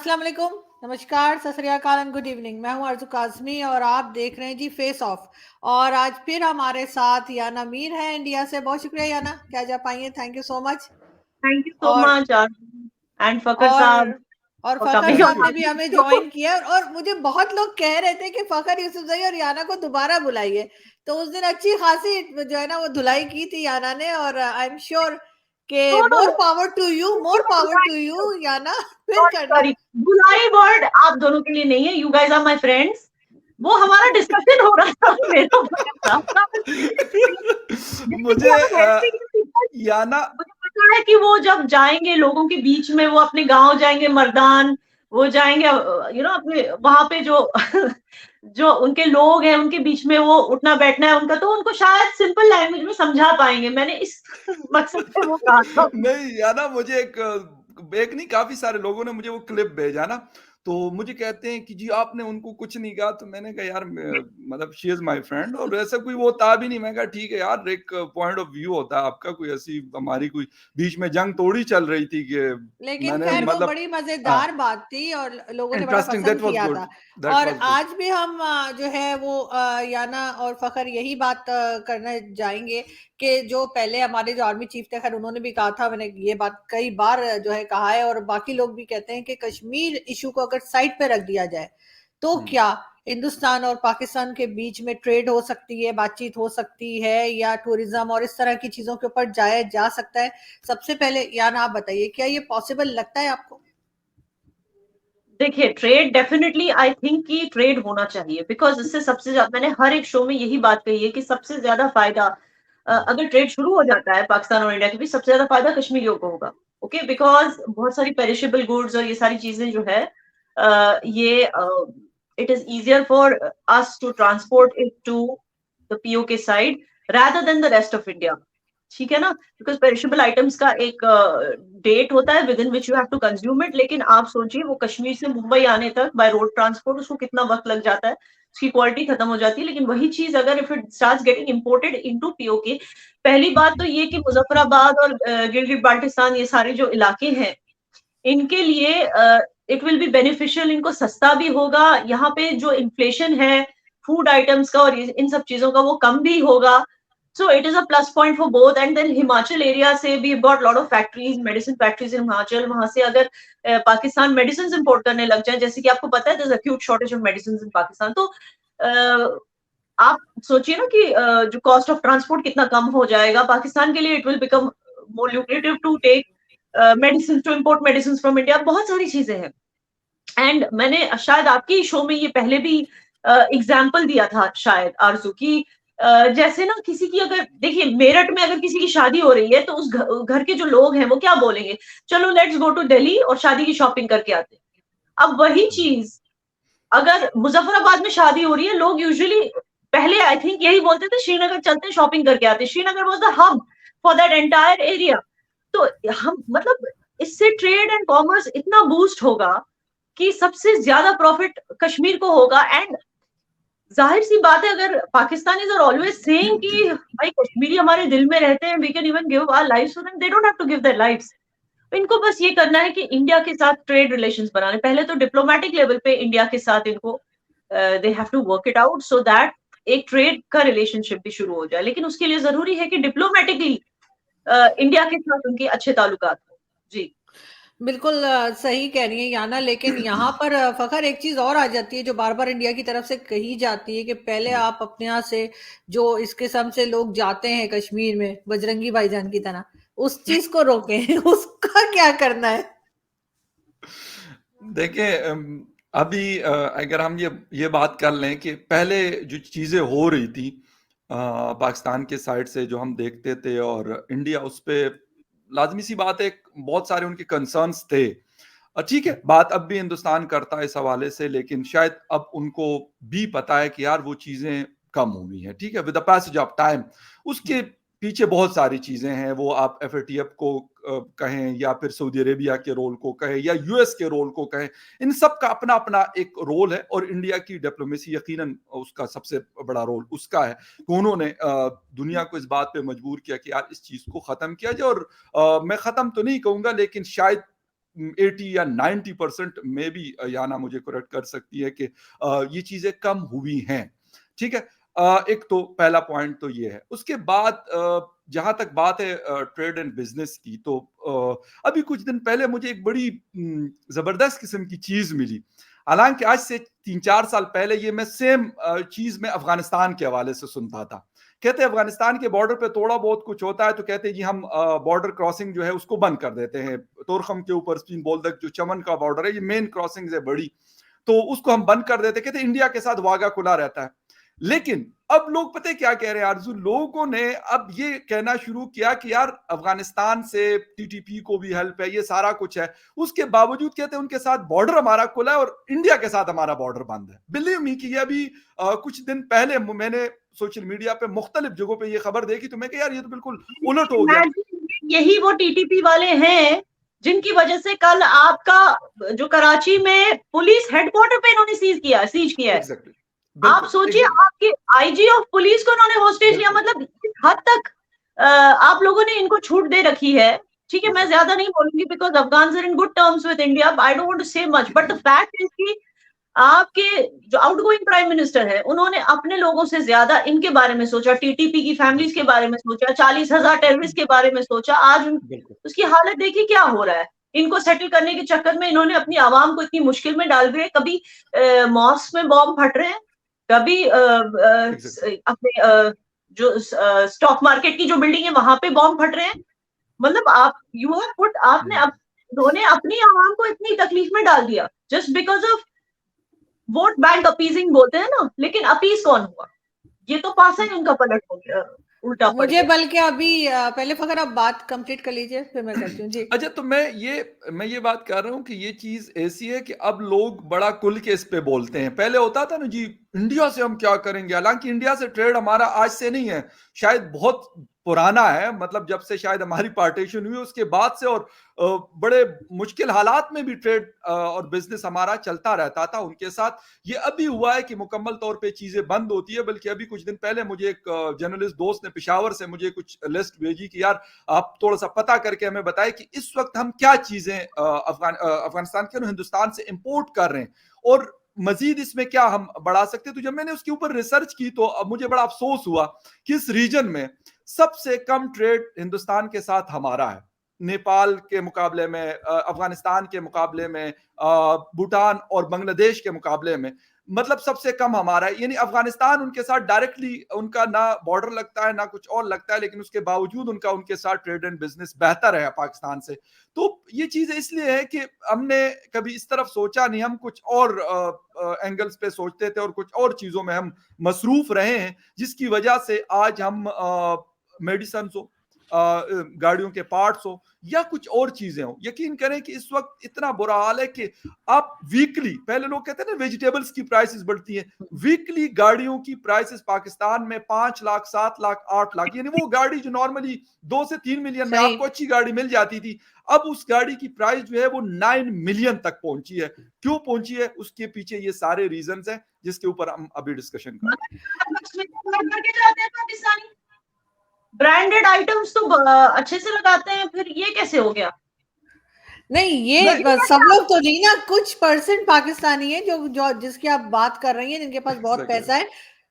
अस्सलाम वालेकुम, नमस्कार, सत श्री अकाल एंड गुड इवनिंग। मैं हूं अर्जु काज़मी और आप देख रहे हैं जी फेस ऑफ। और आज फिर हमारे साथ याना मीर है इंडिया से। बहुत शुक्रिया याना कि आज आप आई हैं। Thank you so much. Thank you so और मच एंड फकर और साहब और फॉर फखर कमिंग साहब ऑन ने भी दिस हमें शो। ज्वाइन किया और मुझे बहुत लोग कह रहे थे कि फखर यूसुफजई और याना को दोबारा बुलाइए। तो उस दिन अच्छी खासी जो है ना वो धुलाई की थी याना ने, और आई एम श्योर के no no more no, power to you, more power to you Yana. फिर सॉरी करना। सॉरी, बुलाई वर्ड आप दोनों के लिए नहीं है। You guys are my friends. वो हमारा डिस्कशन हो रहा था मेरा फकर साहब। जैसे कि मुझे हम हेल्पिंग पीपल, याना मुझे पता है कि वो जब जाएंगे लोगों के बीच में, वो अपने गांव जाएंगे मर्दान, वो जाएंगे अपने वहां पे जो जो उनके लोग हैं उनके बीच में वो उठना बैठना है उनका, तो उनको शायद सिंपल लैंग्वेज में समझा पाएंगे। मैंने इस मकसद से वो कहा था। नहीं याना, मुझे एक नहीं, काफी सारे लोगों ने मुझे वो क्लिप भेजा ना, तो मुझे कहते हैं कि जी आपने उनको कुछ नहीं कहा। तो मैंने कहा यार मतलब शी इज माय फ्रेंड और ऐसा कोई वो था भी नहीं। मैं कहा ठीक है यार, एक पॉइंट ऑफ व्यू होता है आपका, कोई ऐसी हमारी कोई बीच में जंग थोड़ी चल रही थी कि लेकिन मैंने खैर वो मतलब बड़ी मजेदार बात थी और लोगों ने बड़ा इंटरेस्टिंग, पसंद दैट वाज किया गुड, था। दैट और वाज गुड। आज भी हम जो है वो याना और फखर यही बात करने जाएंगे कि जो पहले हमारे जो आर्मी चीफ थे, खैर उन्होंने भी कहा था, मैंने ये बात कई बार जो है कहा है और बाकी लोग भी कहते हैं कि कश्मीर इशू को अगर साइड पे रख दिया जाए तो क्या हिंदुस्तान और पाकिस्तान के बीच में ट्रेड हो सकती है, बातचीत हो सकती है, या टूरिज्म और इस तरह की चीजों के ऊपर जाया जा सकता है। सबसे पहले याना आप बताइए, क्या ये पॉसिबल लगता है आपको? देखिए, ट्रेड डेफिनेटली आई थिंक कि ट्रेड होना चाहिए, बिकॉज इससे सबसे ज्यादा, मैंने हर एक शो में यही बात कही है कि सबसे ज्यादा फायदा अगर ट्रेड शुरू हो जाता है पाकिस्तान और इंडिया के बीच, सबसे ज्यादा फायदा कश्मीरियों को होगा। ओके, बिकॉज बहुत सारी पेरिशेबल गुड्स और ये सारी चीजें जो है ये it is easier for us to transport it to the POK side rather than the rest of India. ठीक है ना, बिकॉज पेरिशेबल आइटम्स का एक डेट होता है within which you have to consume it. लेकिन आप सोचिए वो कश्मीर से मुंबई आने तक बाय रोड ट्रांसपोर्ट उसको कितना वक्त लग जाता है, उसकी क्वालिटी खत्म हो जाती है। लेकिन वही चीज अगर if it starts getting imported into PoK, पहली बात तो ये कि मुजफ्फराबाद और गिलगित बाल्टिस्तान ये सारे जो इलाके हैं इनके लिए इट विल बी बेनिफिशियल, इनको सस्ता भी होगा। यहाँ पे जो इन्फ्लेशन है फूड आइटम्स का और इन सब चीजों का वो कम भी होगा। So it is a plus point for both. And then Himachal area से we got lot of factories, medicine factories in Himachal. वहां से अगर पाकिस्तान मेडिसिन इंपोर्ट करने लग जाए, जैसे कि आपको पता है there's acute shortage of medicines in Pakistan, तो आप सोचिए ना कि जो कॉस्ट ऑफ ट्रांसपोर्ट कितना कम हो जाएगा पाकिस्तान के लिए। It will become more lucrative to take medicine, to import medicine from India. बहुत सारी चीजें हैं। एंड मैंने शायद आपके शो में ये पहले भी एग्जाम्पल दिया था शायद आरजू की, जैसे ना किसी की अगर देखिए मेरठ में अगर किसी की शादी हो रही है तो उस घर के जो लोग हैं वो क्या बोलेंगे, चलो लेट्स गो टू दिल्ली और शादी की शॉपिंग करके आते हैं। अब वही चीज अगर मुजफ्फराबाद में शादी हो रही है, लोग यूजुअली पहले आई थिंक यही बोलते थे श्रीनगर चलते हैं शॉपिंग करके आते हैं। Srinagar was the hub for that entire area. तो हम मतलब इससे ट्रेड एंड कॉमर्स इतना बूस्ट होगा कि सबसे ज्यादा प्रॉफिट कश्मीर को होगा। एंड जाहिर सी बात है, अगर पाकिस्तानीज आर ऑलवेज सेइंग कि भाई कश्मीरी हमारे दिल में रहते हैं, we can even give our lives to them, they don't have to give their lives. इनको बस ये करना है कि इंडिया के साथ ट्रेड रिलेशंस बनाने, पहले तो डिप्लोमेटिक लेवल पे इंडिया के साथ इनको they have to work it out so that एक ट्रेड का रिलेशनशिप भी शुरू हो जाए। लेकिन उसके लिए जरूरी है कि डिप्लोमेटिकली इंडिया के साथ उनके अच्छे ताल्लुकात हो। जी बिल्कुल सही कह रही है याना। लेकिन यहाँ पर फखर एक चीज और आ जाती है जो बार बार इंडिया की तरफ से कही जाती है कि पहले आप अपने यहाँ से जो इस किस्म से लोग जाते हैं कश्मीर में बजरंगी भाईजान की तरह, उस चीज को रोकें। उसका क्या करना है? देखिए अभी अगर हम ये बात कर लें कि पहले जो चीजें हो रही थी पाकिस्तान के साइड से जो हम देखते थे, और इंडिया उस पे लाजमी सी बात है बहुत सारे उनके कंसर्न्स थे। ठीक है, बात अब भी हिंदुस्तान करता है इस हवाले से, लेकिन शायद अब उनको भी पता है कि यार वो चीजें कम हुई हैं। ठीक है, with the passage of time उसके पीछे बहुत सारी चीजें हैं। वो आप एफएटीएफ को कहें या फिर सऊदी अरेबिया के रोल को कहें या यूएस के रोल को कहें, इन सब का अपना अपना एक रोल है। और इंडिया की डिप्लोमेसी यकीनन उसका सबसे बड़ा रोल उसका है कि उन्होंने दुनिया को इस बात पे मजबूर किया कि यार इस चीज को खत्म किया जाए। और मैं खत्म तो नहीं कहूंगा, लेकिन शायद 80 या 90% में भी, याना मुझे करेक्ट कर सकती है, कि ये चीजें कम हुई हैं। ठीक है, एक तो पहला पॉइंट तो ये है। उसके बाद जहां तक बात है ट्रेड एंड बिजनेस की, तो अभी कुछ दिन पहले मुझे एक बड़ी जबरदस्त किस्म की चीज मिली। हालांकि आज से 3-4 साल पहले ये मैं सेम चीज में अफगानिस्तान के हवाले से सुनता था। कहते हैं अफगानिस्तान के बॉर्डर पे थोड़ा बहुत कुछ होता है तो कहते हैं जी हम बॉर्डर क्रॉसिंग जो है उसको बंद कर देते हैं। तोरखम के ऊपर स्पिन बोल्दक जो चमन का बॉर्डर है, ये मेन क्रॉसिंग है बड़ी, तो उसको हम बंद कर देते। कहते इंडिया के साथ वागा खुला रहता है। लेकिन अब लोग पता है क्या कह रहे हैं आरजू, लोगों ने अब ये कहना शुरू किया कि यार अफगानिस्तान से टीटीपी को भी हेल्प है, ये सारा कुछ है, उसके बावजूद कहते हैं उनके साथ बॉर्डर हमारा खुला है और इंडिया के साथ हमारा बॉर्डर बंद है। बिलीव मी कि ये अभी कुछ दिन पहले मैंने सोशल मीडिया पे मुख्तलिफ जगहों पे ये खबर देखी, तो मैं कहा यार ये तो बिल्कुल उलट हो गया। यही वो टीटीपी वाले हैं जिनकी वजह से कल आपका जो कराची में पुलिस हेडक्वार्टर पे इन्होंने सीज किया है। Exactly. आप सोचिए, आपके आईजी ऑफ पुलिस को इन्होंने होस्टेज लिया। मतलब इस हद तक आप लोगों ने इनको छूट दे रखी है। ठीक है, मैं ज्यादा नहीं बोलूंगी because Afghans are in good terms with India, I don't want to say much, but the fact is कि आपके जो आउटगोइंग प्राइम मिनिस्टर है उन्होंने अपने लोगों से ज्यादा इनके बारे में सोचा, टीटीपी की फैमिलीज के बारे में सोचा, 40,000 टेररिस्ट के बारे में सोचा। आज उसकी हालत देखिए क्या हो रहा है। इनको सेटल करने के चक्कर में इन्होंने अपनी आवाम को इतनी मुश्किल में डाल दिया। कभी मॉस्क में बॉम्ब फट रहे हैं, कभी अपने जो स्टॉक मार्केट की जो बिल्डिंग है वहां पे बॉम्ब फट रहे हैं। मतलब आप यू हैव पुट, आपने उन्होंने अपनी आवाम को इतनी तकलीफ में डाल दिया just because of vote bank appeasing बोलते हैं ना। लेकिन अपीज कौन हुआ? ये तो पासा ही उनका पलट हो गया, उल्टा पड़ मुझे गया। बल्कि अभी पहले फखर आप बात कंप्लीट कर लीजिए फिर मैं करती हूँ जी। अच्छा, तो मैं ये बात कर रहा हूं कि ये चीज ऐसी है कि अब लोग बड़ा खुल के इस पे बोलते हैं। पहले होता था ना जी इंडिया से हम क्या करेंगे, हालांकि इंडिया से ट्रेड हमारा आज से नहीं है, शायद बहुत पुराना है। मतलब जब से शायद हमारी पार्टीशन हुई उसके बाद से, और बड़े मुश्किल हालात में भी ट्रेड और बिजनेस हमारा चलता रहता था उनके साथ। ये अभी हुआ है कि मुकम्मल तौर पे चीजें बंद होती है। बल्कि अभी कुछ दिन पहले मुझे एक जर्नलिस्ट दोस्त ने पेशावर से मुझे कुछ लिस्ट भेजी कि यार आप थोड़ा सा पता करके हमें बताएं कि इस वक्त हम क्या चीजें अफगानिस्तान के हिंदुस्तान से इंपोर्ट कर रहे हैं और मजीद इसमें क्या हम बढ़ा सकते हैं। तो जब मैंने उसके ऊपर रिसर्च की तो अब मुझे बड़ा अफसोस हुआ कि इस रीजन में सबसे कम ट्रेड हिंदुस्तान के साथ हमारा है। नेपाल के मुकाबले में, अफगानिस्तान के मुकाबले में, भूटान और बांग्लादेश के मुकाबले में, मतलब सबसे कम हमारा है। यानी अफगानिस्तान उनके साथ डायरेक्टली उनका ना बॉर्डर लगता है ना कुछ और लगता है, लेकिन उसके बावजूद उनका उनके साथ ट्रेड एंड बिजनेस बेहतर है पाकिस्तान से। तो ये चीज इसलिए है कि हमने कभी इस तरफ सोचा नहीं, हम कुछ और एंगल्स पे सोचते थे और कुछ और चीजों में हम मसरूफ रहे हैं, जिसकी वजह से आज हम मेडिसिन हो, गाड़ियों के पार्ट्स हो या कुछ और चीजें हो। यकीन करें कि इस वक्त इतना बुरा हाल है कि आप वीकली, पहले लोग कहते हैं ना वेजिटेबल्स की प्राइसेस बढ़ती हैं, वीकली गाड़ियों की प्राइसेस पाकिस्तान में 5 लाख, 7 लाख, 8 लाख, यानी वो गाड़ी जो नॉर्मली 2 से 3 मिलियन में आपको अच्छी गाड़ी मिल जाती थी, अब उस गाड़ी की प्राइस जो है वो 9 मिलियन तक पहुंची है। क्यों पहुंची है? उसके पीछे ये सारे रीजंस हैं जिसके ऊपर हम अभी डिस्कशन कर रहे हैं। ब्रांडेड आइटम्स तो अच्छे से लगाते हैं, फिर ये कैसे हो गया? नहीं, ये सब लोग तो नहीं ना, कुछ परसेंट पाकिस्तानी है जो जिसकी आप बात कर रही हैं, जिनके पास बहुत पैसा है।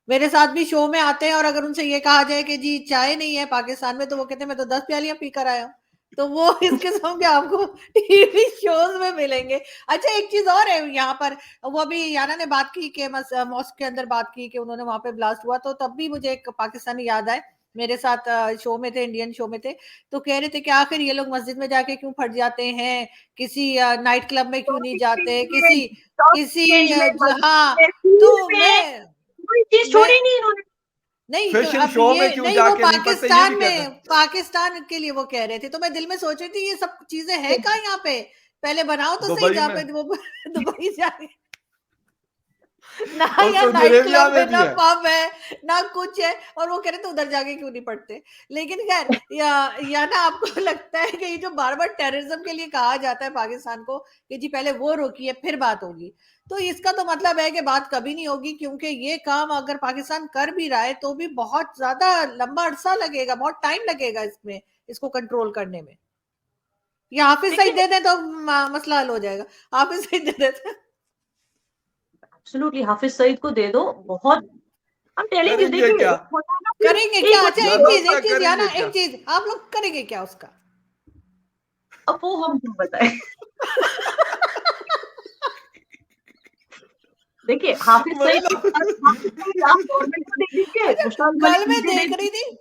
मेरे साथ भी शो में आते हैं और अगर उनसे ये कहा जाए कि जी चाय नहीं है पाकिस्तान में, तो वो कहते हैं मैं तो 10 प्यालियां पी कर आया हूँ। तो वो इस किस्म के आपको टीवी शोज में मिलेंगे। अच्छा, एक चीज और है यहाँ पर, वो अभी याना ने बात की कि मॉस्क के अंदर बात की कि उन्होंने वहां पे ब्लास्ट हुआ, तो तब भी मुझे एक पाकिस्तानी याद आए, मेरे साथ शो में थे, इंडियन शो में थे, तो कह रहे थे कि आखिर ये लोग मस्जिद में जाके क्यों फट जाते हैं, किसी नाइट क्लब में क्यों नहीं जाते, किसी हाँ। तो मैं छोड़ी नहीं इन्होंने, नहीं, तो फैशन अब शो ये में क्यों नहीं, वो जाके नहीं पड़ते, ये भी कहते पाकिस्तान के लिए वो कह रहे थे। तो मैं दिल में सोच रही थी ये सब चीजें हैं कहाँ यहाँ पे, पहले बनाओ तो सही जहाँ पे वो दुबई जाके ना यहाँ नाइट क्लब है, ना पब है, ना कुछ है, और वो कह रहे थे उधर जाके क्यों नहीं पढ़ते। लेकिन खैर या ना आपको लगता है कि ये जो बार बार टेररिज्म के लिए कहा जाता है पाकिस्तान को कि जी पहले वो रोकिए फिर बात होगी, तो इसका तो मतलब है कि बात कभी नहीं होगी, क्योंकि ये काम अगर पाकिस्तान कर भी रहा है तो भी बहुत ज्यादा लंबा अरसा लगेगा, बहुत टाइम लगेगा इसमें, इसको कंट्रोल करने में। या हाफिज सईद दे दें तो मसला हल हो जाएगा, हाफिज सईद दे देते। एब्सोल्युटली हाफिज सईद को दे दो, बहुत I'm telling you, करेंगे क्या? करेंगे क्या? अच्छा एक चीज करेंगे याना, क्या? एक चीज आप लोग करेंगे क्या उसका? अब वो हम क्यों बताएं? देखिए हाफिज सईद आप गवर्नमेंट को दे दीजिए, अच्छा, विशाल कल मलिक मैं मुझे दे देख रही दीजिए, थी,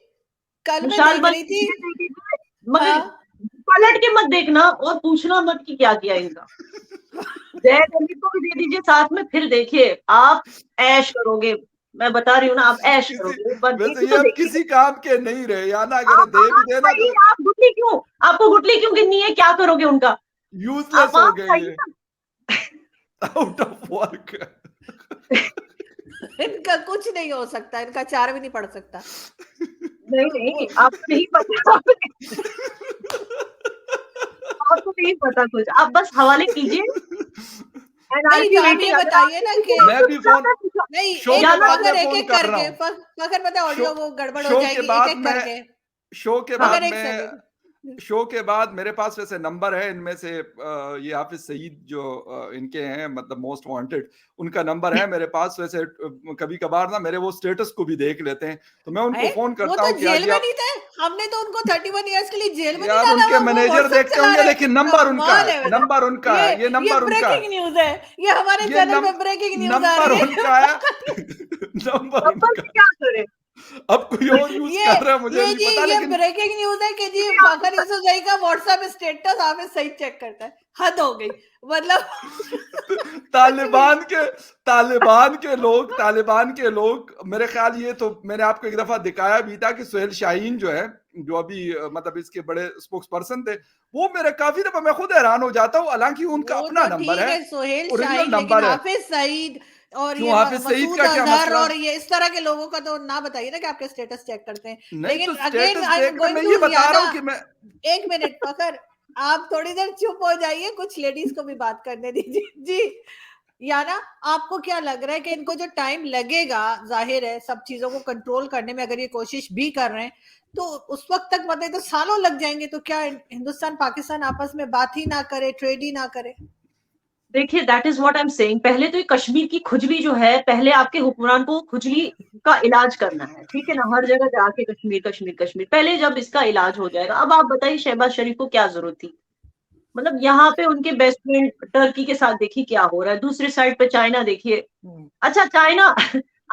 कल मैं विशाल देख मलिक रही थी, मुझे दे दीजिए, मगर हाँ पलट के मत देखना और पूछना मत कि क्या किया इनका। जय दिल्ली को भी दे दीजिए साथ में, फिर देखिए आप ऐश करोगे, मैं बता रही हूँ ना, आप ऐश करोगे, एक बार वैसे देखिए ये तो अब देखिए। किसी काम के नहीं रहे, या ना अगर दे भी देना तो आप गुटली क्यों, आपको गुटली क्यों गिननी है, क्या करोगे उनका? यूजलेस आप हो वहां गए बताइए ये, ना। Out of work. इनका कुछ नहीं हो सकता, इनका चार भी नहीं पड़ सकता। नहीं आपको नहीं पता, आपको नहीं पता कुछ, आप बस हवाले कीजिए। नहीं तो आप ये बताइए ना कि मैं भी फोन नहीं, शो एक के बाद फखर में एक फोन एक कर रहा करके, हूँ। फखर पता है ऑडियो वो गड़बड़ हो शो के जाएगी, एक बाद एक मैं करके। शो के फखर बाद एक में सेकंड, शो के बाद मेरे पास वैसे नंबर है इनमें से, ये हाफिज सईद जो इनके हैं मतलब मोस्ट वांटेड, उनका नंबर है मेरे पास। वैसे कभी कभार ना मेरे वो स्टेटस को भी देख लेते हैं, तो मैं उनको फोन वो करता तो हूँ कि जेल आज में आप, नहीं थे, हमने तो उनको 31 इयर्स के लिए जेल में नहीं यार डाला उनके हुआ, वो मैनेजर व्हाट्सएप देखते चला होंगे, रहे। लेकिन नंबर उनका कमाल है, है, नंबर उनका है, ये ये नंबर उनका है, ब्रेकिंग न्यूज है, ये हमारे ये चैनल पे ब्रेकिंग न्यूज आ नंबर रही है। उनका है, नंबर नंबर उनका। से क्या करे? अब कोई और यूज ये कर रहा है मुझे ये नहीं जी पता, ये लेकिन ब्रेकिंग न्यूज है कि जी फखर यूसुफजई का WhatsApp status Hafiz Saeed check करता है। हद हो गई, मतलब कुछ भी। तालिबान के लोग मेरे ख्याल, ये तो मैंने आपको एक दफा दिखाया भी था कि सुहेल शाहीन जो है, जो अभी मतलब इसके बड़े स्पोक्स पर्सन थे, वो मेरे काफी दफा मैं खुद हैरान हो जाता हूँ, हालांकि उनका वो अपना तो नंबर ठीक है, है सुहेल ओरिजिनल शाहीन, लेकिन नंबर है। हाफिज सईद और क्यों ये हाफिज सईद मसूद का क्या अजहर मसला? और ये इस तरह के लोगों का तो ना बताइए ना कि आपके स्टेटस चेक करते हैं। नहीं लेकिन तो अगेन स्टेटस आई एम देख रहे, गोइंग मैं टू ये बता रहा याना, हूँ कि मैं एक मिनट फखर, आप थोड़ी देर चुप हो जाइए, कुछ लेडीज को भी बात करने दीजिए जी। याना, आपको क्या लग रहा है कि इनको जो टाइम लगेगा, जाहिर है सब चीजों को कंट्रोल करने में, अगर ये कोशिश भी कर रहे हैं तो उस वक्त तक मतलब तो सालों लग जाएंगे, तो क्या हिंदुस्तान पाकिस्तान आपस में बात ही ना करे, ट्रेड ही ना करे? देखिए that is what I am saying, पहले तो ये कश्मीर की खुजली जो है, पहले आपके हुक्मरान को खुजली का इलाज करना है, ठीक है ना, हर जगह जाके कश्मीर कश्मीर कश्मीर, पहले जब इसका इलाज हो जाएगा। अब आप बताइए शहबाज शरीफ को क्या जरूरत थी, मतलब यहाँ पे उनके बेस्ट फ्रेंड टर्की के साथ देखिए क्या हो रहा है, दूसरी साइड पे चाइना देखिए। अच्छा चाइना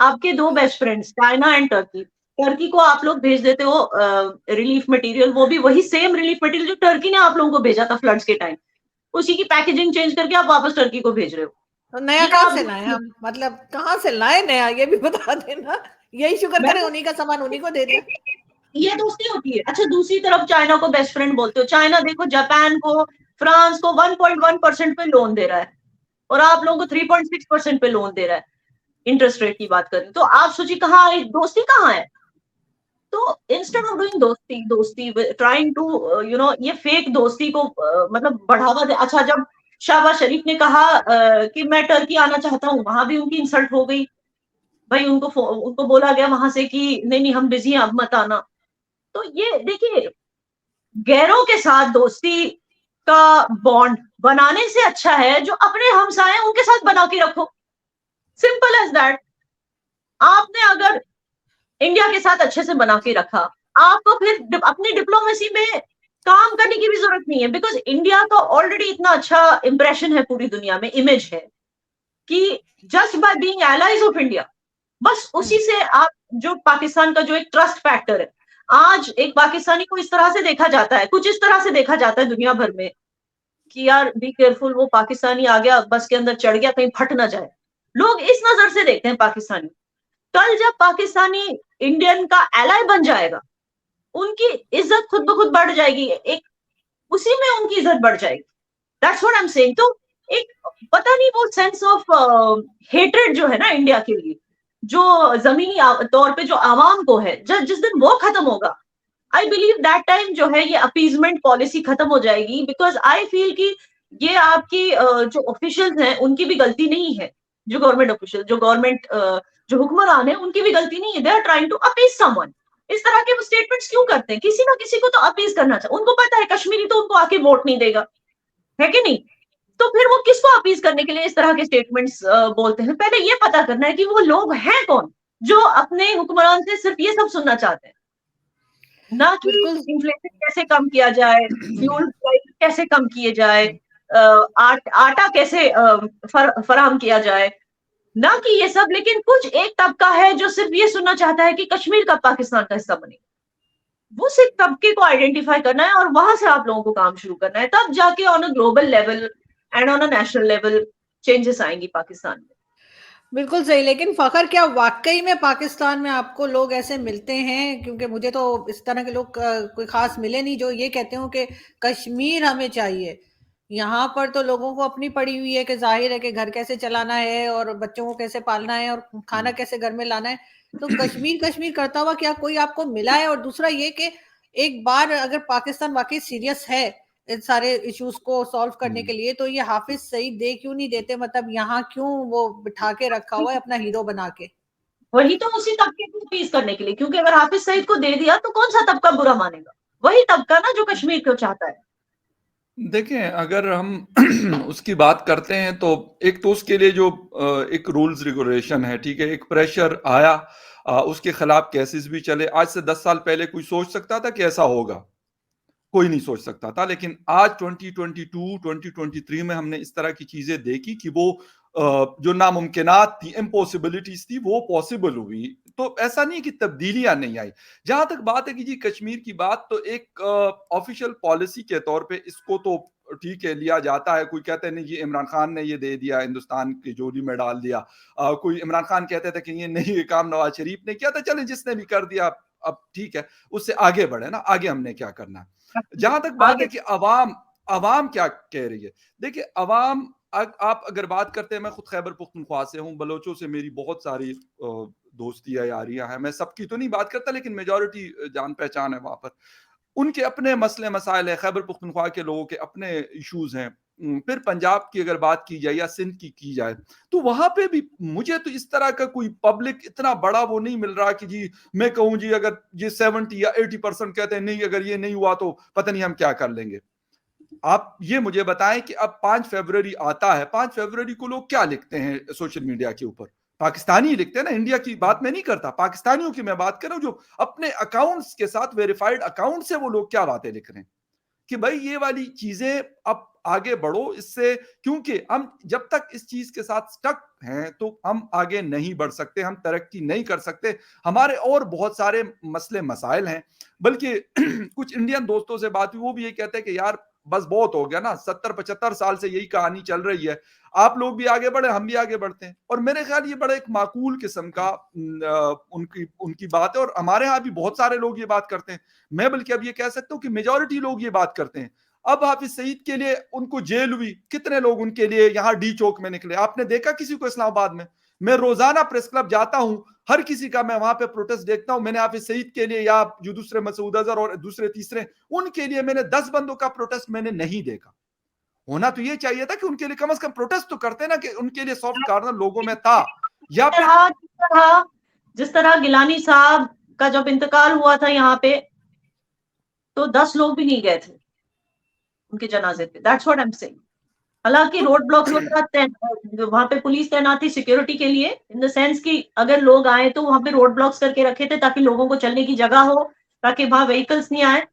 आपके दो best friends China and Turkey, Turkey को आप लोग भेज देते हो रिलीफ मटेरियल, वो भी वही सेम रिलीफ मटेरियल जो टर्की ने आप लोगों को भेजा था फ्लड्स के टाइम, उसी की पैकेजिंग चेंज करके आप वापस टर्की को भेज रहे हो। तो नया ये कहाँ आप से लाए हम, मतलब कहाँ से लाए नया, ये भी बता देना। यही शुक्र करें उन्हीं का सामान उन्हीं को दे दिया। ये दोस्ती होती है। अच्छा दूसरी तरफ चाइना को बेस्ट फ्रेंड बोलते हो, चाइना देखो जापान को फ्रांस को 1.1% पे लोन दे रहा है और आप लोगों को 3.6% पे लोन दे रहा है, इंटरेस्ट रेट की बात करें तो आप सोचिए कहाँ दोस्ती कहाँ है। तो इंस्टेड ऑफ डूइंग दोस्ती दोस्ती ट्राइंग टू ये फेक दोस्ती को मतलब बढ़ावा दे। अच्छा जब शहबाज शरीफ ने कहा कि मैं टर्की आना चाहता हूँ, वहां भी उनकी इंसल्ट हो गई, भाई उनको बोला गया वहां से कि नहीं नहीं हम बिजी हैं अब मत आना। तो ये देखिए गैरों के साथ दोस्ती का बॉन्ड बनाने से अच्छा है जो अपने हमसाए उनके साथ बना के रखो, सिंपल एज दैट। आपने अगर इंडिया के साथ अच्छे से बना के रखा, आपको फिर अपनी डिप्लोमेसी में काम करने की भी जरूरत नहीं है, बिकॉज इंडिया का ऑलरेडी इतना अच्छा इंप्रेशन है पूरी दुनिया में, इमेज है कि just by being allies of India, बस उसी से आप जो पाकिस्तान का जो एक ट्रस्ट फैक्टर है, आज एक पाकिस्तानी को इस तरह से देखा जाता है, कुछ इस तरह से देखा जाता है दुनिया भर में कि यार बी केयरफुल, वो पाकिस्तानी आ गया बस के अंदर चढ़ गया कहीं फट ना जाए, लोग इस नजर से देखते हैं पाकिस्तानी। कल जब पाकिस्तानी इंडियन का एलाय बन जाएगा, उनकी इज्जत खुद ब खुद बढ़ जाएगी, एक उसी में उनकी इज्जत बढ़ जाएगी। That's what I am saying. तो एक पता नहीं वो सेंस ऑफ हेट्रेड जो है ना इंडिया के लिए, जो जमीनी तौर पे जो आवाम को है, जिस दिन वो खत्म होगा, आई बिलीव दैट टाइम जो है ये अपीजमेंट पॉलिसी खत्म हो जाएगी, बिकॉज आई फील कि ये आपकी जो ऑफिशियल्स हैं उनकी भी गलती नहीं है, जो गवर्नमेंट ऑफिशियल जो गवर्नमेंट जो हुक्मरान है उनकी भी गलती नहीं है, they are trying to appease someone, इस तरह के वो स्टेटमेंट्स क्यों करते हैं? किसी ना किसी को तो अपीज करना चाहिए। उनको पता है कश्मीरी तो उनको आके वोट नहीं देगा, है कि नहीं? तो फिर वो किसको अपीज करने के लिए इस तरह के स्टेटमेंट्स बोलते हैं? पहले ये पता करना है कि वो लोग हैं कौन जो अपने हुक्मरान से सिर्फ ये सब सुनना चाहते हैं, ना कि बिल्कुल इन्फ्लेशन कैसे कम किया जाए, फ्यूल प्राइस कैसे कम किए जाए, आटा कैसे फराहम किया जाए, ना कि ये सब। लेकिन कुछ एक तबका है जो सिर्फ ये सुनना चाहता है कि कश्मीर कब पाकिस्तान का हिस्सा बने। वो सिर्फ तबके को आइडेंटिफाई करना है और वहां से आप लोगों को काम शुरू करना है, तब जाके on a global level and on a national level changes आएंगी पाकिस्तान में। बिल्कुल सही। लेकिन फखर, क्या वाकई में पाकिस्तान में आपको लोग ऐसे मिलते हैं? क्योंकि मुझे तो इस तरह के लोग कोई खास मिले नहीं जो ये कहते हो कि कश्मीर हमें चाहिए। यहाँ पर तो लोगों को अपनी पड़ी हुई है कि जाहिर है कि घर कैसे चलाना है और बच्चों को कैसे पालना है और खाना कैसे घर में लाना है। तो कश्मीर कश्मीर करता हुआ क्या कोई आपको मिला है? और दूसरा ये कि एक बार अगर पाकिस्तान वाकई सीरियस है इन सारे इश्यूज को सॉल्व करने के लिए, तो ये हाफिज सईद दे क्यों नहीं देते? मतलब यहाँ क्यों वो बिठा के रखा हुआ है अपना हीरो बना के? वही तो उसी तबके को अपीज करने के लिए, क्योंकि अगर हाफिज सईद को दे दिया तो कौन सा तबका बुरा मानेगा? वही तबका ना जो कश्मीर को चाहता है। देखें, अगर हम उसकी बात करते हैं तो एक तो उसके लिए जो एक रूल्स रेगुलेशन है, ठीक है, एक प्रेशर आया, उसके खिलाफ केसेस भी चले। आज से 10 साल पहले कोई सोच सकता था कि ऐसा होगा? कोई नहीं सोच सकता था। लेकिन आज 2022 2023 में हमने इस तरह की चीजें देखी कि वो जो नामुमकिनात थी, इम्पॉसिबिलिटीज थी, वो पॉसिबल हुई। तो ऐसा नहीं कि तब्दीलियां नहीं आई। जहां तक बात है कि जी कश्मीर की बात, तो एक ऑफिशियल पॉलिसी के तौर पे इसको तो ठीक है लिया जाता है। कोई कहते हैं नहीं ये इमरान खान ने ये दे दिया, हिंदुस्तान की जोली में डाल दिया। कोई इमरान खान कहते थे कि ये नहीं, ये काम नवाज शरीफ ने किया था। चले जिसने भी कर दिया अब ठीक है, उससे आगे बढ़े ना, आगे हमने क्या करना है। जहां तक बात है आगे कि अवाम अवाम क्या कह रही है, देखिए अवाम, आप अगर बात करते हैं, मैं खुद खैबर पुख्तनख्वा से हूं, बलोचों से मेरी बहुत सारी दोस्ती है, यारियां हैं। मैं सबकी तो नहीं बात करता, लेकिन मेजॉरिटी जान पहचान है वहां पर। उनके अपने मसले मसाइल है, खैबर पुख्तनख्वा के लोगों के अपने इश्यूज हैं। फिर पंजाब की अगर बात की जाए या सिंध की जाए, तो वहां पे भी मुझे तो इस तरह का कोई पब्लिक इतना बड़ा वो नहीं मिल रहा कि जी मैं कहूं जी अगर ये 70 या 80% कहते हैं नहीं, अगर ये नहीं हुआ तो पता नहीं हम क्या कर लेंगे। आप ये मुझे बताएं कि अब 5 फरवरी आता है, 5 फरवरी को लोग क्या लिखते हैं सोशल मीडिया के ऊपर? पाकिस्तानी लिखते हैं ना, इंडिया की बात मैं नहीं करता, पाकिस्तानियों की मैं बात कर रहा हूं, जो अपने अकाउंट्स के साथ, वेरीफाइड अकाउंट से वो लोग क्या बातें लिख रहे हैं कि भाई ये वाली चीजें अब आगे बढ़ो इससे, क्योंकि हम जब तक इस चीज के साथ स्टक हैं तो हम आगे नहीं बढ़ सकते, हम तरक्की नहीं कर सकते। हमारे और बहुत सारे मसले मसाइल हैं। बल्कि कुछ इंडियन दोस्तों से बात हुई, वो भी ये कहते हैं कि यार बस बहुत हो गया ना, 70-75 साल से यही कहानी चल रही है, आप लोग भी आगे बढ़े, हम भी आगे बढ़ते हैं। और मेरे ख्याल ये बड़ा एक माकूल किस्म का उनकी उनकी बात है, और हमारे यहाँ भी बहुत सारे लोग ये बात करते हैं। मैं बल्कि अब ये कह सकता हूँ कि मेजॉरिटी लोग ये बात करते हैं। अब हाफिज सईद के लिए उनको जेल हुई, कितने लोग उनके लिए यहाँ डी चौक में निकले? आपने देखा किसी को इस्लामाबाद में? मैं रोजाना प्रेस क्लब जाता हूं, हर किसी का मैं वहां पे प्रोटेस्ट देखता हूं। मैंने हाफिज सईद के लिए या जो दूसरे मसूद अजहर और दूसरे तीसरे, उनके लिए मैंने 10 बंदों का प्रोटेस्ट मैंने नहीं देखा। होना तो ये चाहिए था कि उनके लिए कम से कम प्रोटेस्ट तो करते ना, कि उनके लिए सॉफ्ट कार्नर लोगों में था। या फिर जिस तरह गिलानी साहब का जब इंतकाल हुआ था यहाँ पे, तो 10 लोग भी नहीं गए थे उनके जनाजे पे। That's what I am saying. हालांकि रोड ब्लॉक्स वगैरह वहां पे पुलिस तैनात थी सिक्योरिटी के लिए, इन द सेंस कि अगर लोग आए तो वहां पे रोड ब्लॉक्स करके रखे थे ताकि लोगों को चलने की जगह हो, ताकि वहां व्हीकल्स नहीं आए।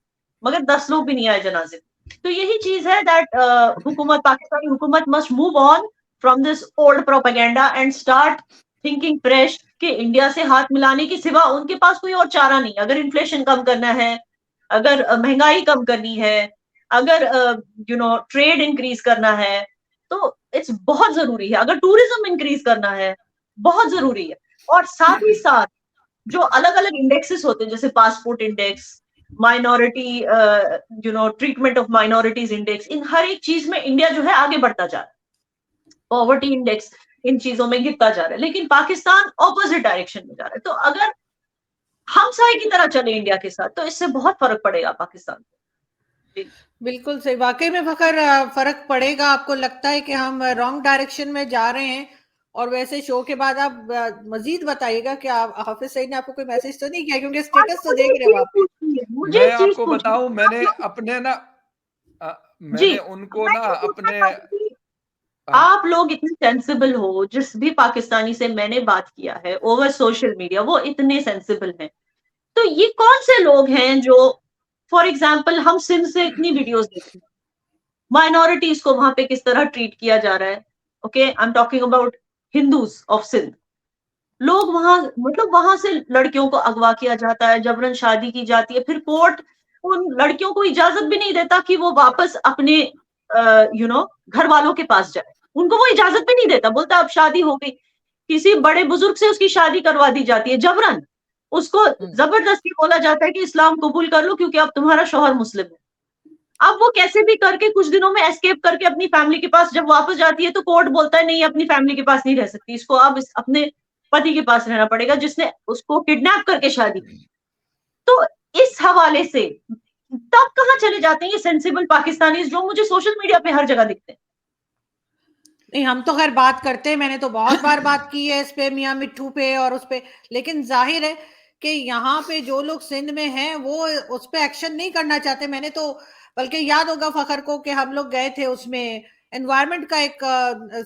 मगर 10 लोग भी नहीं आए जनाजे। तो यही चीज है दैट हुकूमत, पाकिस्तानी हुकूमत must move on from this old propaganda and start thinking fresh कि इंडिया से हाथ मिलाने के सिवा उनके पास कोई और चारा नहीं। अगर इन्फ्लेशन कम करना है, अगर महंगाई कम करनी है, अगर ट्रेड इंक्रीज करना है, तो इट्स बहुत जरूरी है। अगर टूरिज्म इंक्रीज करना है, बहुत जरूरी है। और साथ ही साथ जो अलग अलग इंडेक्सेस होते हैं, जैसे passport index, minority treatment of minorities index, इन हर एक चीज में इंडिया जो है आगे बढ़ता जा रहा है। पॉवर्टी इंडेक्स इन चीजों में गिरता जा रहा है, लेकिन पाकिस्तान ऑपोजिट डायरेक्शन में जा रहा है। तो अगर हम साए की तरह चले इंडिया के साथ, तो इससे बहुत फर्क पड़ेगा पाकिस्तान को। बिल्कुल सही। वाकई में फखर फर्क पड़ेगा। आपको लगता है कि हम रॉन्ग डायरेक्शन में जा रहे हैं? और वैसे शो के बाद आप मजीद बताइएगा कि आप हाफिज सईद ने आपको कोई मैसेज तो नहीं किया, क्योंकि स्टेटस तो देख रहे हो आप। मुझे मैं एक चीज आपको पूछनी बताऊं, है, मैंने आप लोग अपने ना जी, मैंने उनको मैं ना ये पूछना अपने चाहती थी, अ, आप लोग इतने सेंसिबल हो, जिस भी पाकिस्तानी से मैंने बात किया है ओवर सोशल मीडिया, वो इतने सेंसिबल हैं, तो ये कौन से लोग हैं जो, फॉर एग्जाम्पल हम सिंध से इतनी वीडियोस देखते हैं, माइनॉरिटीज को वहां पे किस तरह ट्रीट किया जा रहा है, okay, I am talking about Hindus of Sindh, लोग वहां, मतलब वहां से लड़कियों को अगवा किया जाता है, जबरन शादी की जाती है, फिर कोर्ट उन लड़कियों को इजाजत भी नहीं देता कि वो वापस अपने घर वालों के पास जाए, उनको वो इजाजत भी नहीं देता, बोलता अब शादी हो गई, किसी बड़े बुजुर्ग से उसकी शादी करवा दी जाती है जबरन, उसको जबरदस्ती बोला जाता है कि इस्लाम कबूल कर लो क्योंकि अब तुम्हारा शौहर मुस्लिम है। अब वो कैसे भी करके कुछ दिनों में एस्केप करके अपनी फैमिली के पास जब वापस जाती है, तो कोर्ट बोलता है नहीं, अपनी फैमिली के पास नहीं रह सकती, इसको अब अपने पति के पास रहना पड़ेगा जिसने उसको किडनैप करके शादी की। तो इस हवाले से तब कहाँ चले जाते हैं ये सेंसिबल पाकिस्तानी जो मुझे सोशल मीडिया पे हर जगह दिखते हैं? नहीं, हम तो खैर बात करते हैं, मैंने तो बहुत बार बात की है इस पे, मियाँ मिट्ठू पे और उस पे, लेकिन जाहिर है कि यहाँ पे जो लोग सिंध में हैं वो उस पे एक्शन नहीं करना चाहते। मैंने तो, बल्कि याद होगा फखर को कि हम लोग गए थे उसमें, एनवायरनमेंट का एक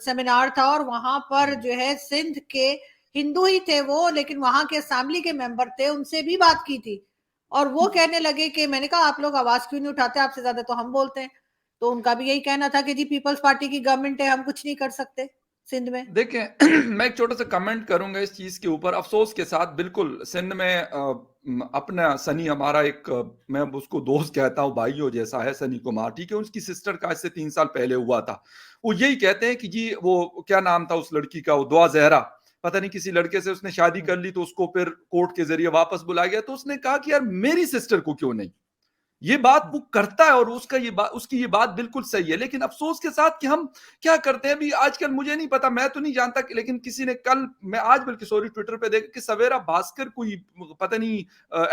सेमिनार था, और वहां पर जो है सिंध के हिंदू ही थे वो, लेकिन वहां के असेंबली के मेंबर थे, उनसे भी बात की थी, और वो कहने लगे कि, मैंने कहा आप लोग आवाज क्यों नहीं उठाते, आपसे ज्यादा तो हम बोलते हैं। तो उनका भी यही कहना था कि जी पीपल्स पार्टी की गवर्नमेंट है, हम कुछ नहीं कर सकते सिंध में। देखें मैं एक छोटा सा कमेंट करूंगा इस चीज के ऊपर, अफसोस के साथ, बिल्कुल सिंध में अपना सनी हमारा एक मैं उसको दोस्त कहता हूँ, भाइयों जैसा है सनी कुमार, ठीक है, उसकी सिस्टर का इससे 3 साल पहले हुआ था। वो यही कहते हैं कि जी वो क्या नाम था उस लड़की का, वो दुआ जहरा, पता नहीं किसी लड़के से उसने शादी कर ली, तो उसको फिर कोर्ट के जरिए वापस बुलाया गया, तो उसने कहा कि यार मेरी सिस्टर को क्यों नहीं, ये बात वो करता है, और उसका ये बात, उसकी ये बात बिल्कुल सही है। लेकिन अफसोस के साथ कि हम क्या करते हैं अभी आजकल, मुझे नहीं पता, मैं तो नहीं जानता, लेकिन किसी ने कल, मैं आज बल्कि सॉरी ट्विटर पे देखा कि सवेरा भास्कर कोई पता नहीं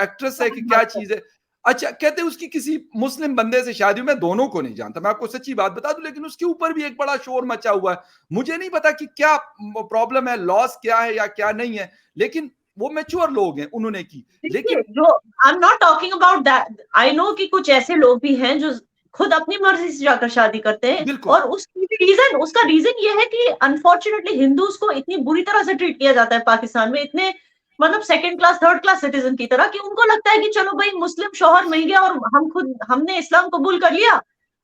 एक्ट्रेस है कि क्या चीज है, अच्छा कहते हैं उसकी किसी मुस्लिम बंदे से शादी, मैं दोनों को नहीं जानता, मैं आपको सच्ची बात बता दूं, लेकिन उसके ऊपर भी एक बड़ा शोर मचा हुआ है। मुझे नहीं पता कि क्या प्रॉब्लम है, लॉस क्या है या क्या नहीं है, लेकिन वो मैच्योर लोग हैं, उन्होंने की, देखिए, लेकिन जो I am not talking about that, I know कि कुछ ऐसे लोग भी हैं जो खुद अपनी मर्जी से जाकर शादी करते हैं, बिल्कुल और उसका रीजन ये है कि अनफॉर्चुनेटली हिंदूज को इतनी बुरी तरह से ट्रीट किया जाता है पाकिस्तान में, इतने मतलब second class third class citizen की तरह, कि उनको लगता है कि चलो भाई मुस्लिम शौहर मिल गया और हमने इस्लाम कबूल कर लिया,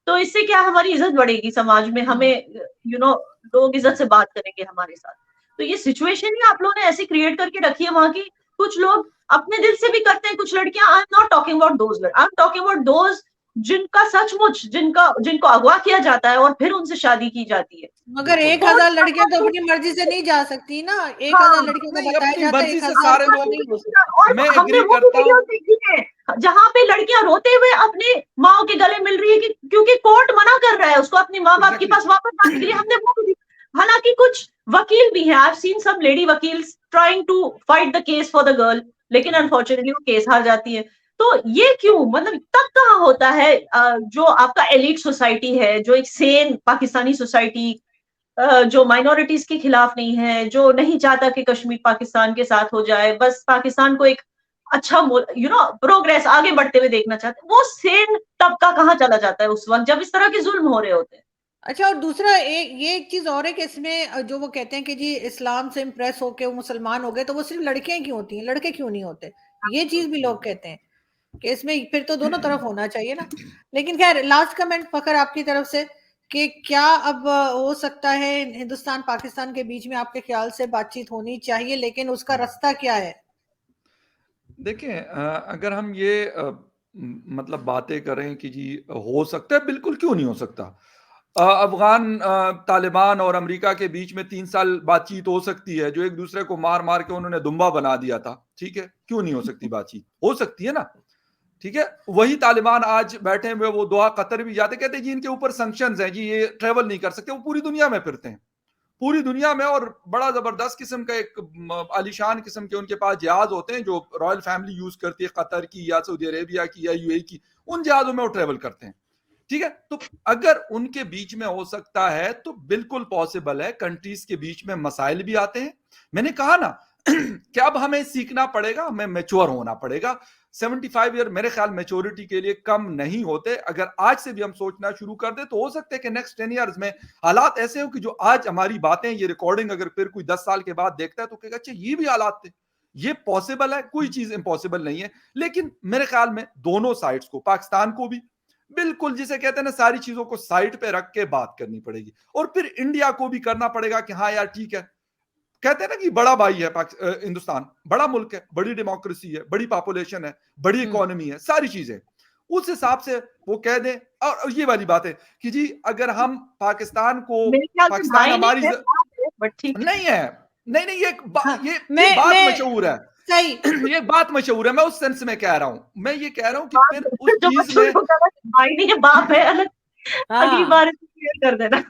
तो इससे क्या हमारी इज्जत बढ़ेगी समाज में, हमें लोग इज्जत से बात करेंगे हमारे साथ। तो ये सिचुएशन ही आप लोगों ने ऐसी क्रिएट करके रखी है वहां की। कुछ लोग अपने दिल से भी करते हैं, कुछ लड़कियां, I am not talking about those, I am talking about those जिनका सचमुच जिनको अगवा किया जाता है और फिर उनसे शादी की जाती है। मगर बिल्कुल 1,000 लड़कियां तो अपनी मर्जी से नहीं जा सकती ना, 1,000 हाँ, लड़कियों को नहीं, बताया अपनी जाता है, मर्जी से 1,000 सारे तो लोग, नहीं हो सकती। और मैं हमने एग्री वो भी करता हूं। वीडियो देखी है जहां पे लड़कियां रोते हुए अपने माओ के गले मिल रही है कि क्योंकि कोर्ट मना कर रहा है उसको अपनी माँ बाप के एग्जैक्टली पास वापस आने के लिए, हमने वो भी। हालांकि कुछ वकील भी हैं, I have seen some lady वकील्स trying to fight the case for the girl, लेकिन अनफॉर्चुनेटली वो केस हार जाती है। तो ये क्यों, मतलब तब कहाँ होता है जो आपका एलिट सोसाइटी है, जो एक सेन पाकिस्तानी सोसाइटी, जो माइनॉरिटीज के खिलाफ नहीं है, जो नहीं चाहता कि कश्मीर पाकिस्तान के साथ हो जाए, बस पाकिस्तान को एक अच्छा प्रोग्रेस आगे बढ़ते हुए देखना चाहते हैं, वो सेम तबका कहाँ चला जाता है उस वक्त जब इस तरह के जुल्म हो रहे होते हैं? अच्छा, और दूसरा एक चीज और है कि इसमें जो वो कहते हैं कि जी इस्लाम से इम्प्रेस होके वो मुसलमान हो गए, तो वो सिर्फ लड़कियां क्यों होती हैं, लड़के क्यों नहीं होते, ये चीज भी लोग कहते हैं कि इसमें फिर तो दोनों तरफ होना चाहिए ना। लेकिन खैर, लास्ट कमेंट फकर आपकी तरफ से, कि क्या अब हो सकता है हिंदुस्तान पाकिस्तान के बीच में आपके ख्याल से बातचीत होनी चाहिए, लेकिन उसका रास्ता क्या है? देखिए अगर हम ये मतलब बातें करें कि जी हो सकता है, बिल्कुल क्यों नहीं हो सकता, अफगान तालिबान और अमेरिका के बीच में 3 साल बातचीत हो सकती है, जो एक दूसरे को मार मार के उन्होंने दुम्बा बना दिया था, ठीक है, क्यों नहीं हो सकती बातचीत, हो सकती है ना, ठीक है। वही तालिबान आज बैठे हुए वो दोहा कतर भी जाते, कहते जी इनके ऊपर सैंक्शंस हैं जी, ये ट्रेवल नहीं कर सकते, वो पूरी दुनिया में फिरते हैं, पूरी दुनिया में, और बड़ा जबरदस्त किस्म का एक आलिशान किस्म के उनके पास जहाज होते हैं जो रॉयल फैमिली यूज करती है, कतर की या सऊदी अरेबिया की या यूएई की, उन जहाजों में वो ट्रेवल करते हैं, ठीक है, तो अगर उनके बीच में हो सकता है तो बिल्कुल पॉसिबल है। कंट्रीज के बीच में मसाइल भी आते हैं। मैंने कहा ना कि अब हमें सीखना पड़ेगा, हमें मैच्योर होना पड़ेगा। 75 ईयर मेरे ख्याल मैच्योरिटी के लिए कम नहीं होते। अगर आज से भी हम सोचना शुरू कर दे तो हो सकता है कि नेक्स्ट 10 ईयर्स में हालात ऐसे हो कि जो आज हमारी बातें, ये रिकॉर्डिंग अगर फिर कोई 10 साल के बाद देखता है तो कहेगा अच्छा ये भी हालात थे। ये पॉसिबल है, कोई चीज इम्पॉसिबल नहीं है। लेकिन मेरे ख्याल में दोनों साइड्स को, पाकिस्तान को भी बिल्कुल जिसे कहते हैं ना सारी चीजों को साइड पे रख के बात करनी पड़ेगी, और फिर इंडिया को भी करना पड़ेगा कि हाँ यार ठीक है, कहते हैं ना कि बड़ा भाई है हिंदुस्तान, बड़ा मुल्क है, बड़ी डेमोक्रेसी है, बड़ी पॉपुलेशन है, बड़ी इकोनॉमी है, सारी चीजें, उस हिसाब से वो कह दें। और ये वाली बात है कि जी अगर हम पाकिस्तान को, पाकिस्तान हमारी नहीं है, नहीं ये बात मशहूर है, सही ये बात मशहूर है। मैं उस सेंस में कह रहा हूं, मैं ये कह रहा हूं कि फिर उस चीज में भाई नहीं है, बाप है अलग। अगली बार क्लियर कर देना।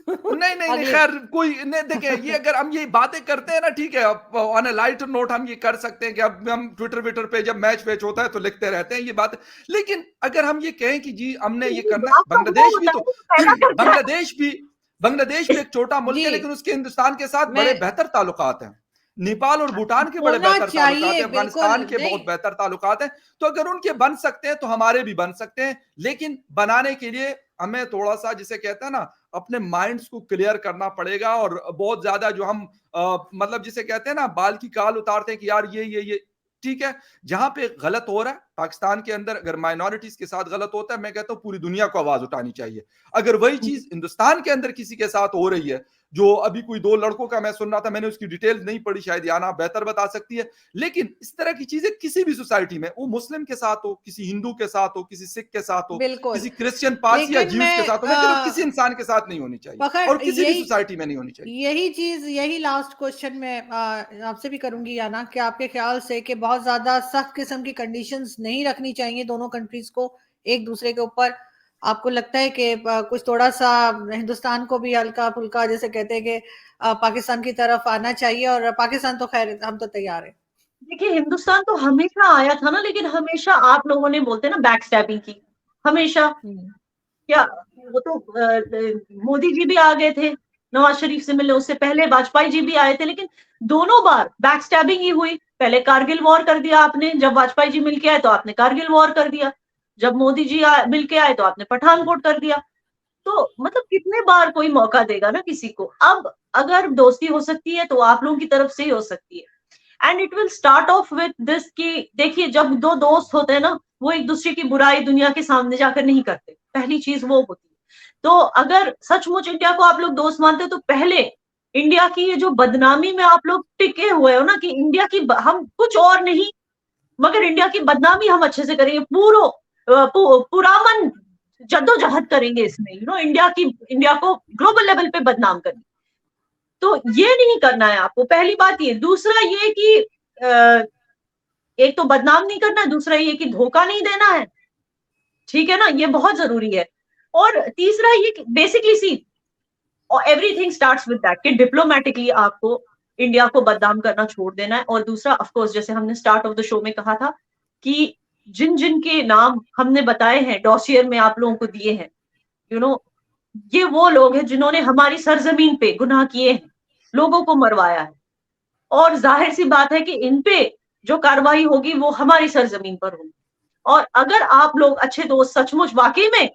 नहीं खैर कोई नहीं, देखिए ये अगर हम ये बातें करते हैं ना, ठीक है, ऑन अ लाइट नोट हम ये कर सकते हैं कि अब हम ट्विटर पे जब मैच होता है तो लिखते रहते हैं ये बात। लेकिन अगर हम ये कहें कि जी हमने ये करना है, बांग्लादेश भी एक छोटा मुल्क है, लेकिन उसके हिंदुस्तान के साथ बड़े बेहतर ताल्लुकात हैं। नेपाल और भूटान के बड़े बेहतर ताल्लुकात हैं, अफगानिस्तान के बहुत बेहतर ताल्लुकात हैं। तो अगर उनके बन सकते हैं तो हमारे भी बन सकते हैं। लेकिन बनाने के लिए हमें थोड़ा सा जिसे कहते हैं ना अपने माइंड्स को क्लियर करना पड़ेगा। और बहुत ज्यादा जो हम मतलब जिसे कहते हैं ना बाल की काल उतारते हैं कि यार ये ठीक है, जहां पे गलत हो रहा है पाकिस्तान के अंदर, अगर माइनॉरिटीज के साथ गलत होता है, मैं कहता हूं पूरी दुनिया को आवाज उठानी चाहिए। अगर वही चीज हिंदुस्तान के अंदर किसी के साथ हो रही है, जो अभी कोई 2 लड़कों का मैं सुन रहा था, मैंने उसकी डिटेल्स नहीं पढ़ी, शायद याना बेहतर बता सकती है, लेकिन इस तरह की चीजें किसी भी सोसाइटी में, वो मुस्लिम के साथ हो, किसी हिंदू के साथ हो, किसी सिख के साथ हो, किसी क्रिश्चियन पारसी या ज्यूज के साथ हो, लेकिन किसी इंसान के साथ नहीं होनी चाहिए और किसी भी सोसाइटी में नहीं होनी चाहिए। यही लास्ट क्वेश्चन में आपसे भी करूंगी याना, कि आपके ख्याल से कि बहुत ज्यादा सख्त किस्म की कंडीशंस नहीं रखनी चाहिए दोनों कंट्रीज को एक दूसरे के ऊपर? आपको लगता है कि कुछ थोड़ा सा हिंदुस्तान को भी हल्का फुल्का जैसे कहते हैं कि पाकिस्तान की तरफ आना चाहिए? और पाकिस्तान तो खैर हम तो तैयार है। देखिए हिंदुस्तान तो हमेशा आया था ना, लेकिन हमेशा आप लोगों ने बोलते ना बैक स्टैबिंग की, हमेशा। क्या वो तो मोदी जी भी आ गए थे नवाज शरीफ से मिलने, उससे पहले वाजपेयी जी भी आए थे, लेकिन दोनों बार बैक स्टैबिंग ही हुई। पहले कारगिल वॉर कर दिया आपने, जब वाजपेयी जी मिलके आए तो आपने कारगिल वॉर कर दिया, जब मोदी जी मिलके आए तो आपने पठानकोट कर दिया। तो मतलब कितने बार कोई मौका देगा ना किसी को। अब अगर दोस्ती हो सकती है तो आप लोगों की तरफ से ही हो सकती है। And it will start of with this कि देखिए जब 2 दोस्त होते हैं ना, वो एक दूसरे की बुराई दुनिया के सामने जाकर नहीं करते, पहली चीज वो होती है। तो अगर सचमुच इंडिया को आप लोग दोस्त मानते हो तो पहले इंडिया की ये जो बदनामी में आप लोग टिके हुए हो ना, कि इंडिया की हम कुछ और नहीं मगर इंडिया की बदनामी हम अच्छे से करेंगे, पुरामन जद्दोजहद करेंगे इसमें, इंडिया को ग्लोबल लेवल पे बदनाम करेंगे। तो ये नहीं करना है आपको, पहली बात ये। दूसरा ये कि एक तो बदनाम नहीं करना है, दूसरा ये कि धोखा नहीं देना है, ठीक है ना, ये बहुत जरूरी है। और तीसरा ये कि basically see everything starts with that कि डिप्लोमेटिकली आपको इंडिया को बदनाम करना छोड़ देना है। और दूसरा ऑफ कोर्स जैसे हमने स्टार्ट ऑफ द शो में कहा था कि जिन जिन के नाम हमने बताए हैं, डॉसियर में आप लोगों को दिए हैं, ये वो लोग हैं जिन्होंने हमारी सरजमीन पे गुनाह किए हैं, लोगों को मरवाया है। और जाहिर सी बात है कि इन पे जो कार्रवाई होगी वो हमारी सरजमीन पर होगी। और अगर आप लोग अच्छे दोस्त सचमुच वाकई में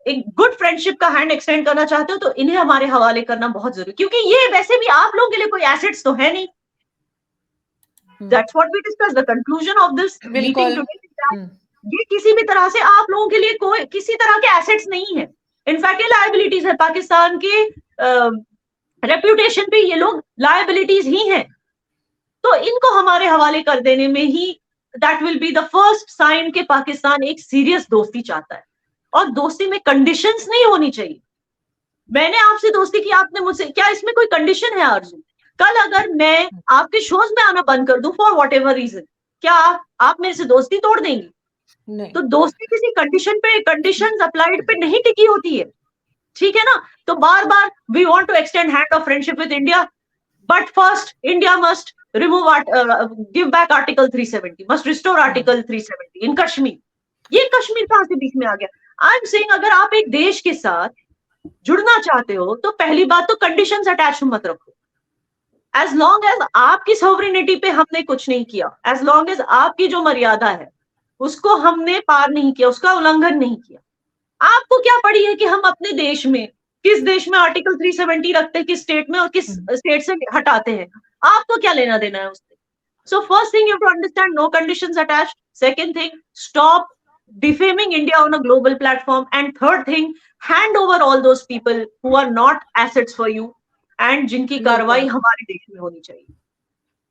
एक गुड फ्रेंडशिप का हैंड एक्सटेंड करना चाहते हो तो इन्हें हमारे हवाले करना बहुत जरूरी, क्योंकि ये वैसे भी आप लोगों के लिए कोई एसेट्स तो है नहीं। That's what we discussed. The conclusion of this meeting today is that ये किसी भी तरह से आप लोगों के लिए कोई किसी तरह के एसेट्स नहीं है, इनफैक्ट ये लायबिलिटीज है। पाकिस्तान के रेप्यूटेशन पे ये लोग लायबिलिटीज ही हैं। तो इनको हमारे हवाले कर देने में ही that will be the first sign कि पाकिस्तान एक सीरियस दोस्ती चाहता है। और दोस्ती में कंडीशंस नहीं होनी चाहिए। मैंने आपसे दोस्ती की, आपने मुझसे, क्या इसमें कोई कंडीशन है आरजू? कल अगर मैं आपके शोज में आना बंद कर दूं फॉर वॉट एवर रीजन, क्या आप मेरे से दोस्ती तोड़ देंगी? नहीं। तो दोस्ती किसी कंडीशन पे, कंडीशंस अप्लाइड पे नहीं टिकी होती है, ठीक है ना। तो बार बार we want to extend hand of friendship with India, but first India must remove give back article 370, must restore article 370 in Kashmir. ये कश्मीर कहां से बीच में आ गया? आई एम सेइंग अगर आप एक देश के साथ जुड़ना चाहते हो तो पहली बात तो कंडीशंस अटैच मत रखो। एज लॉन्ग एज आपकी सॉवरेनिटी पे हमने कुछ नहीं किया, एज लॉन्ग एज आपकी जो मर्यादा है उसको हमने पार नहीं किया, उसका उल्लंघन नहीं किया, आपको क्या पड़ी है कि हम अपने देश में, किस देश में आर्टिकल 370 रखते हैं, किस स्टेट में और किस स्टेट से हटाते हैं, आपको क्या लेना देना है उससे। So first thing you have to understand, no conditions attached. Second thing, stop defaming India on a global platform. And third thing, hand over all those people who are not assets for you and जिनकी कार्रवाई हमारे देश में होनी चाहिए।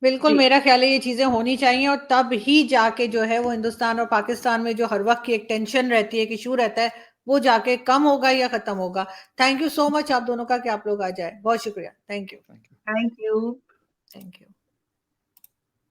बिल्कुल, मेरा ख्याल है ये चीजें होनी चाहिए और तब ही जाके जो है वो हिंदुस्तान और पाकिस्तान में जो हर वक्त की एक टेंशन रहती है, एक इशू रहता है, वो जाके कम होगा या खत्म होगा। थैंक यू सो मच आप दोनों का कि आप लोग आ जाए। बहुत शुक्रिया। Thank you. Thank you. Thank you.